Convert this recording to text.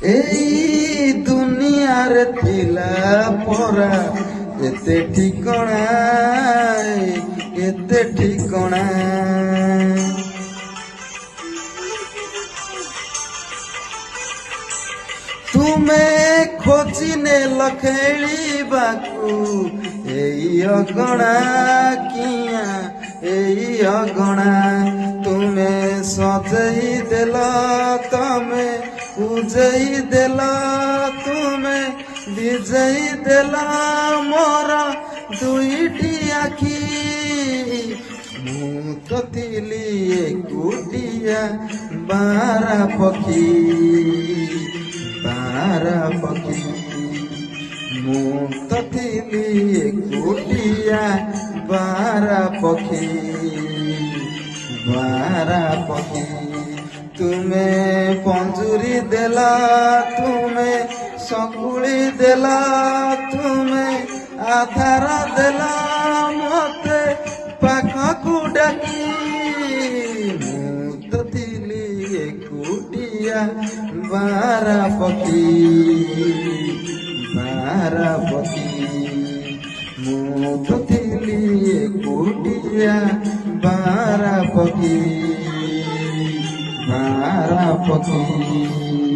এই দুনিয়ারে থিলা পরা এতে ঠিকଣା এতে ঠিকଣା ତୁମେ ଖୋଜି ନେଲ ଖେଳିବାକୁ ଏଇ ଅଗଣା କିଆଁ ଏଇ ଅଗଣା ତୁମେ ସଜେଇ ଦେଲ ତମେ ପୂଜେଇ ଦେଲ ତୁମେ ଭିଜେଇ ଦେଲ ମୋର ଦୁଇଟି ଆଖି ମୁଁ ତ ଥିଲି ଏକୁଟିଆ ବାରା ପକ୍ଷୀ ବାରା ପକ୍ଷୀ ମୁଁ ତ ଥିଲି ଏକୁଟିଆ ବାରା ପକ୍ଷୀ ବାରା ପକ୍ଷୀ ତୁମେ ପଞ୍ଜୁରୀ ଦେଲା ତୁମେ ସଙ୍ଗୁଳି ଦେଲା ତୁମେ ଆଧାର ଦେଲା ମତେ ପାଖକୁ ଡାକି ମୁଁ ତ ଥିଲି ଏକୁଟିଆ ବାରା ପକ୍ଷୀ ବାରା ପକ୍ଷୀ ମୁଁ ତ ଥିଲି ଏକୁଟିଆ ବାରା ପକ୍ଷୀ ବାରା ପକ୍ଷୀ